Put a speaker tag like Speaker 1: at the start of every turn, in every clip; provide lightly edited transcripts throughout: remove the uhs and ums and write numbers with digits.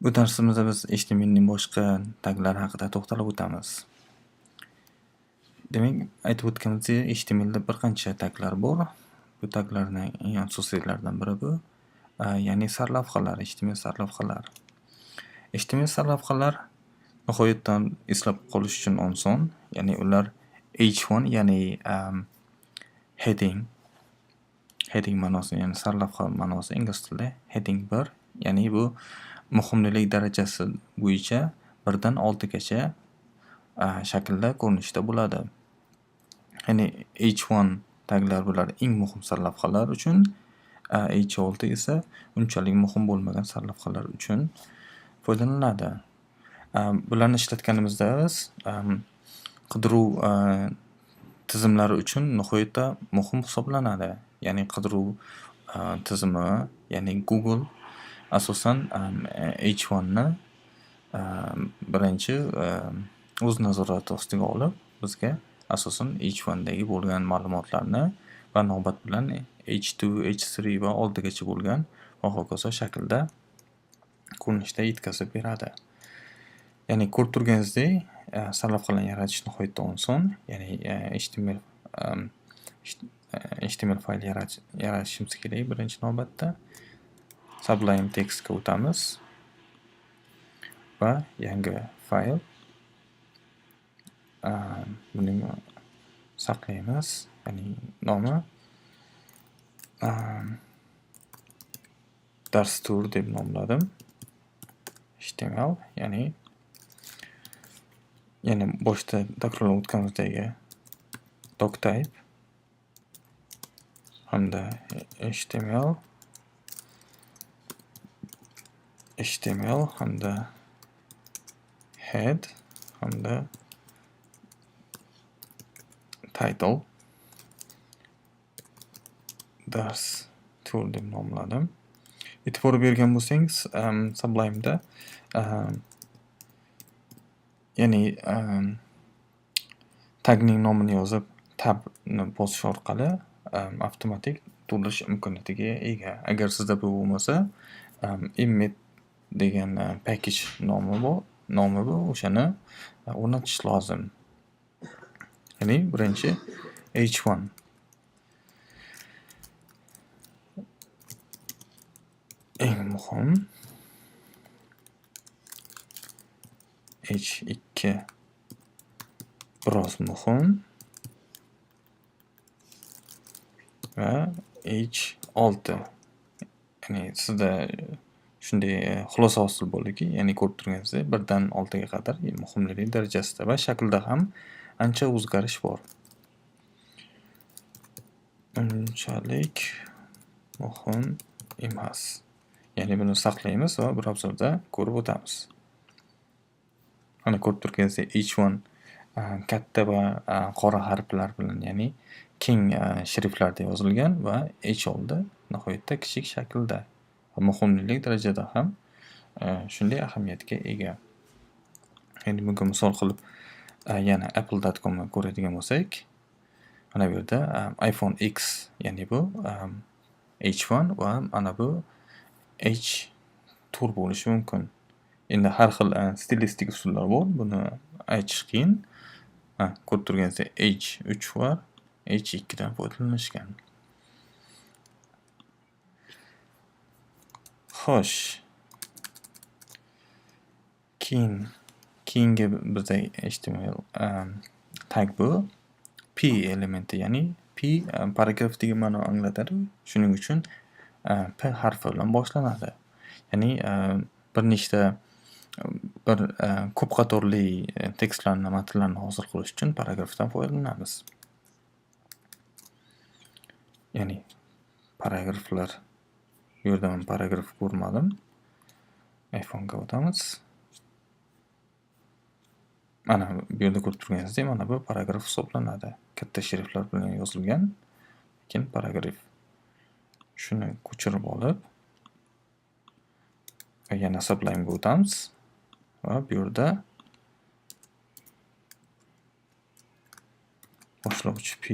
Speaker 1: Bu darsimizda biz HTMLning boshqa taglari haqida to'xtalib o'tamiz. Demak, aytib o'tganimizdek, HTMLda bir qancha taglar bor. Bu taglarning eng asosiylaridan biri bu, ya'ni sarlavhalar, HTML sarlavhalar. HTML sarlavhalar nihoyatdan eslab qolish uchun oson, ya'ni ular H1 ya'ni heading ma'nosi, ya'ni sarlavha ma'nosi ingliz tilida heading 1, ya'ni bu muhimlilik darajasi bo'yicha 1 dan 6 gacha shaklda ko'rinishda bo'ladi. Ya'ni H1 taglar bular eng muhim sarlavhalar uchun, H6 esa unchalik muhim bo'lmagan sarlavhalar uchun foydalaniladi. Bularni ishlatganimizda biz qidiruv tizimlari uchun nihoyatda muhim hisoblanadi. Ya'ni qidiruv tizimi, ya'ni Google asosan H1 ni birinchi o'z nazorati ostiga olib, bizga asosan H1 dagi bo'lgan ma'lumotlarni va navbat bilan H2, H3 va oldigacha bo'lgan va hokazo shaklda ko'rinishda yetkazib beradi. Ya'ni ko'rib turganingizdek, sarlavhalarni yaratish nihoyatda oson. Ya'ni HTML fayl yaratishimiz kerak birinchi navbatda. Sublime Textga o'tamiz va yangi fayl buni saqlaymiz. Ya'ni nomi Darstur deb nomladim. HTML, ya'ni boshda takrorlab o'tganimizdagi doctype hamda HTML hamda head hamda title Darstur deb nomladim. E'tibor bergan bo'lsangiz, Sublime'da ya'ni tagning nomini yozib tabni bosish orqali avtomatik to'ldirish imkoniyatiga ega. Agar sizda bu bo'lmasa, embed degan package nomi bor, o'shani o'rnatish lozim. Ya'ni birinchi H1 eng muhim, H2 biroz muhim va H6. Ya'ni sizda shunday xulosa hosil bo'ldiki, ya'ni ko'rib turganingizdek 1 dan 6 ga qadar muhimlik darajasida va shaklda ham ancha o'zgarish bor. Unchalik muhim emas. Ya'ni buni saqlaymiz va browserda ko'rib o'tamiz. Mana ko'rib turganingizdek, H1 katta va qora harflar bilan, ya'ni keng shriftlarda yozilgan va H6 nihoyatda kichik shaklda. Muhimlik darajada ham shunday ahamiyatga ega. Endi bunga misol qilib yana apple.com ni ko'radigan bo'lsak, mana bu yerda iPhone X, ya'ni bu H1 va mana bu H2 bo'lishi mumkin. Endi har xil stilistik usullar bor, buni aytish qiyin. Ko'rib turganingizdek H3 va H2 dan foydalanishgan. Xo'sh. Keyingi bizda HTML tag bu P elementi, ya'ni P paragraf degan ma'no anglatadi. Shuning uchun P harfi bilan boshlanadi. Ya'ni ko'p qatorli tekstlarni, matnlarni hosil qilish uchun paragrafdan foydalanamiz. Ya'ni paragraflar, bu yerda men paragraf ko'rmadim. iPhone ga o'tamiz. Mana bu yerda ko'rib turganingizdek, mana bu paragraf hisoblanadi. Katta shriftlar bilan yozilgan, lekin paragraf. Shuni ko'chirib olib yana Sublime ga o'tamiz va bu yerda boshlovchi P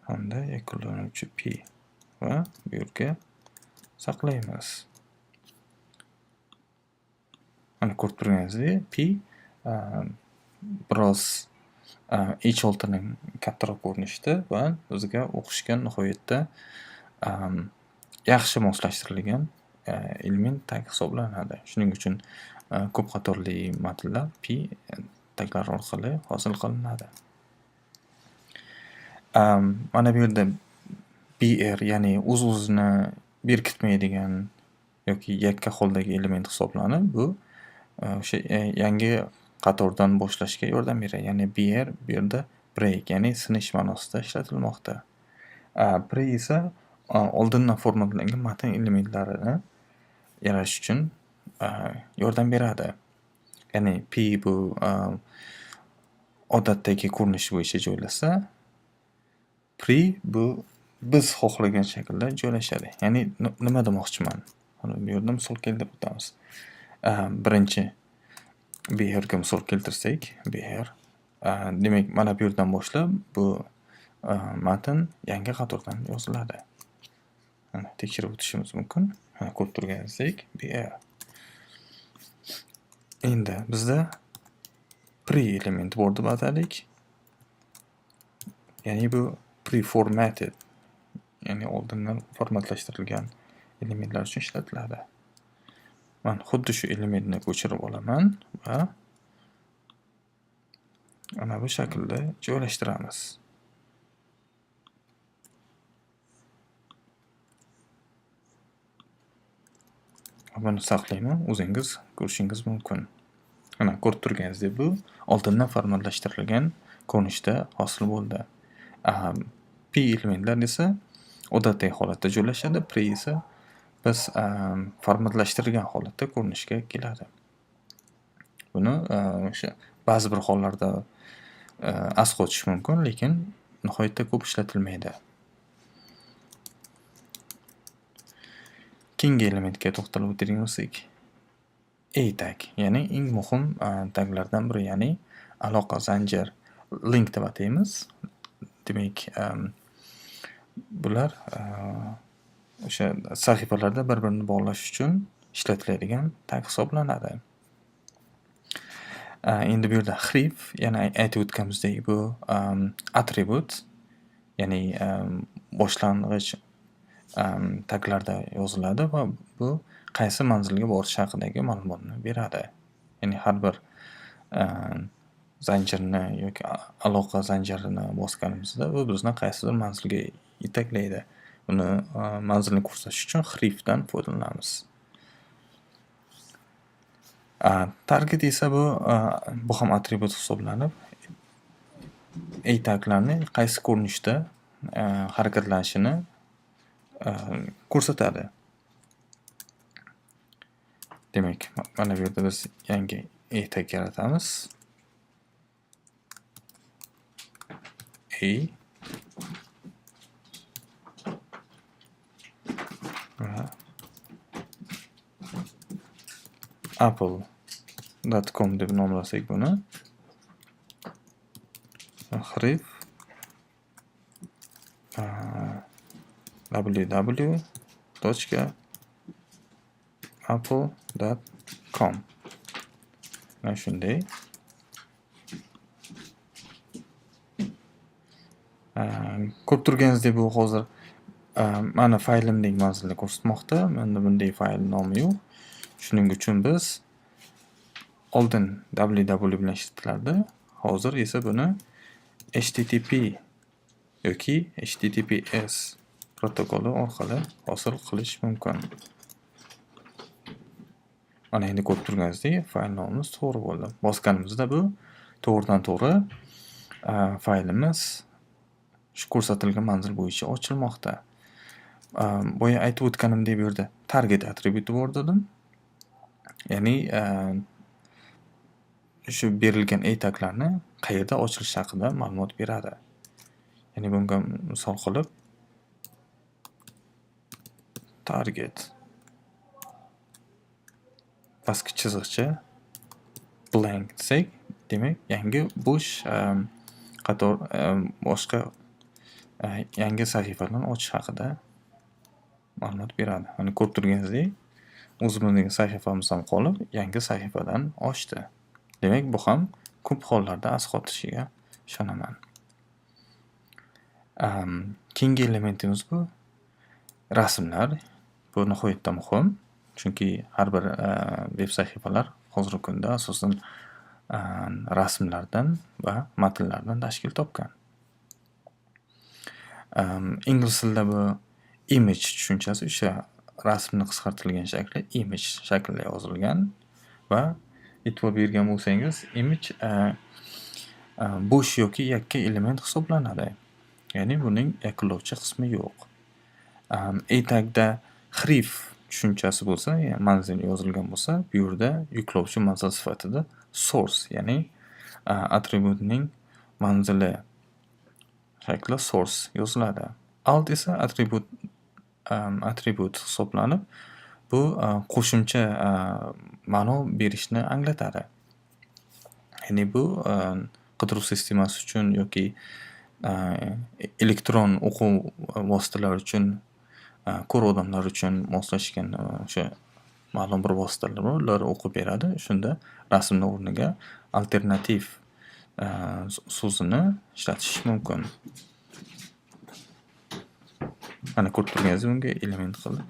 Speaker 1: hamda yakunlanuvchi P va bu yerga saqlaymiz. Mana ko'rib turganingizdek, P biroz E12ning kattaroq ko'rinishda va bizga o'qishga nihoyatda yaxshi moslashtirilgan element tag hisoblanadi. Shuning uchun ko'p qatorli matnlar P taglar orqali hosil qilinadi. Mana bu yerda BR ya'ni o'z-o'zini berkitmaydigan yoki yakka holdagi element hisoblanib, bu o'sha yangi qatordan boshlashga yordam beradi. Ya'ni BR bu yerda break, ya'ni sinish ma'nosida ishlatilmoqda. Pre esa oldindan formatlangan matn elementlarini yaratish uchun yordam beradi. Ya'ni P bu odatdagi ko'rinish bo'yicha joylashsa, pre bu biz xohlagan shaklda joylashadi. Ya'ni nima demoqchiman? Bu yerda misol keltirib o'tamiz. Birinchi BR ga misol keltirsak, BR demak, mana bu yerdan boshlab bu matn yangi qatordan yoziladi. Mana tekshirib o'tishimiz mumkin. Mana ko'rib turganingizdek, BR. Endi bizda pre element bor deb atadik. Ya'ni bu preformatted, ya'ni oldindan formatlashtirilgan elementlar uchun ishlatiladi. Men xuddi shu elementni ko'chirib olaman va mana bu shaklda joylashtiramiz. Buni saqlayman, o'zingiz ko'rishingiz mumkin. Mana ko'rib turganingizdek, bu oldindan formatlashtirilgan ko'rinishda hosil bo'ldi. P elementlar esa odatdagi holatda joylashadi, pre esa biz formatlashtirilgan holatda ko'rinishga keladi. Buni o'sha ba'zi bir hollarda asqotish mumkin, lekin nihoyatda ko'p ishlatilmaydi. Keyingi elementga to'xtalib o'tirgan bo'lsak, A tag, ya'ni eng muhim taglardan biri, ya'ni aloqa zanjir, link deb ataymiz. Demak, bular o'sha sahifalarda bir-birini bog'lash uchun ishlatiladigan tag hisoblanadi. Endi bu yerda href, yana aytib o'tganimizdek, bu atribut, ya'ni boshlang'ich taglarda yoziladi va bu qaysi manzilga borish haqidagi ma'lumotni beradi. Ya'ni har bir zanjirni yoki aloqa zanjirini bosganimizda u bizni qaysidir manzilga yetaklaydi. Uni manzilni ko'rsatish uchun hrefdan foydalanamiz. Target esa bu ham atribut hisoblanib, A taglarni qaysi ko'rinishda harakatlanishini ko'rsatadi. Demak, mana bu yerda biz yangi A tag yaratamiz. A va apple.com deb nomlasak buni. Href www.apple.com. Mana shunday. Ko'rib turganingizdek, bu hozir mana faylimdek manzilni ko'rsatmoqda. Menda bunday fayl nomi yo'q. Shuning uchun biz oldin www bilan ishlatilardi. Hozir esa buni HTTP yoki HTTPS protokoli orqali hosil qilish mumkin. Mana endi ko'rib turganingizdek, fayl nomimiz to'g'ri bo'ldi. Bosganimizda bu to'g'ridan-to'g'ri faylimiz shu ko'rsatilgan manzil bo'yicha ochilmoqda. Boya aytib o'tganimdek, bu yerda target atributi bor dedim. Ya'ni shu berilgan A taglarni qayerda ochilishi haqida ma'lumot beradi. Ya'ni bunga misol qilib target pastki chiziqcha blank desak, demak, yangi bo'sh qator boshqa yangi sahifalarni ochish haqida ma'lumot beradi. Mana ko'rib turganingizdek, o'zimizning sahifamiz ham qolib, yangi sahifadan ochdi. Demak, bu ham ko'p hollarda asqotishiga ishonaman. Keyingi elementimiz bu rasmlar. Bu nihoyatda muhim, chunki har bir veb sahifalar hozirgi kunda asosan rasmlardan va matnlardan tashkil topgan. Ingliz tilida bu image tushunchasi o'sha rasmni qisqartirilgan shakli image shaklida yozilgan va e'tibor bergan bo'lsangiz, image bo'sh yoki yakka element hisoblanadi. Ya'ni buning yakunlovchi qismi yo'q. Tagda hrif tushunchasi bo'lsa, ya'ni manzil yozilgan bo'lsa, bu yerda yuklovchi manzil sifatida source, ya'ni atributning manzili shakli source yoziladi. Alt esa atribut hisoblanib, bu qo'shimcha ma'no berishni anglatadi. Ya'ni bu qidiruv sistemasi uchun yoki elektron o'quv vositalari uchun, ko'r odamlar uchun moslashgan o'sha ma'lum bir vositalar bor, ular o'qib beradi. Shunda rasmning o'rniga alternativ so'zini ishlatish mumkin. Mana ko'rib turganingizdek, bunga element qildi.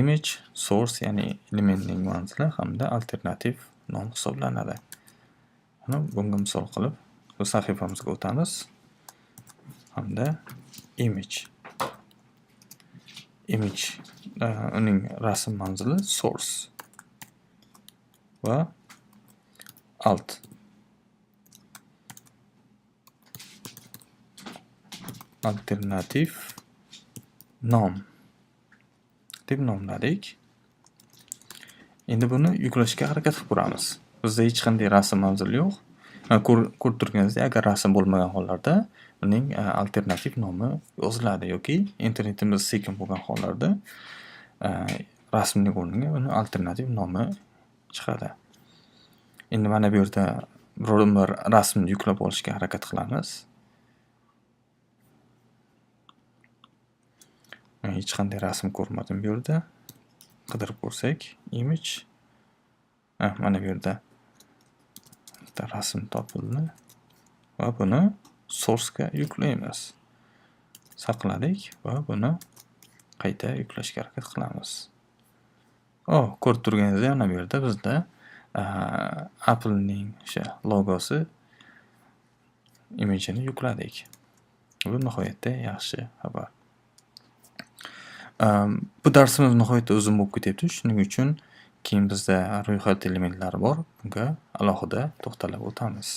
Speaker 1: Image source, ya'ni elementning manzili hamda alternativ nom hisoblanadi. Mana bunga misol qilib bu sahifamizga o'tamiz. Hamda image uning rasm manzili source va alt alternativ nom deb nomladik. Endi buni yuklashga harakat qilib ko'ramiz. Bizda hech qanday rasm manzili yo'q. Ko'rib turganingizdek, agar rasm bo'lmagan hollarda uning alternativ nomi yoziladi yoki internetimiz sekin bo'lgan hollarda rasmning o'rniga uni alternativ nomi chiqadi. Endi mana bu yerda bir rasmni yuklab olishga harakat qilamiz. Hech qanday rasm ko'rmadim bu yerda. Qidirib ko'rsak, image. Mana bu yerda rasm topildi va buni source ga yuklaymiz. Saqladik va buni qayta yuklashga harakat qilamiz. Ko'rib turganingizdek, mana bu yerda bizda Apple'ning o'sha logosi imagini yukladik. Bu nihoyatda yaxshi xabar. Bu darsimiz nihoyatda uzun bo'lib ketyapti. Shuning uchun keyin bizda ro'yxat elementlari bor. Bunga alohida to'xtalib o'tamiz.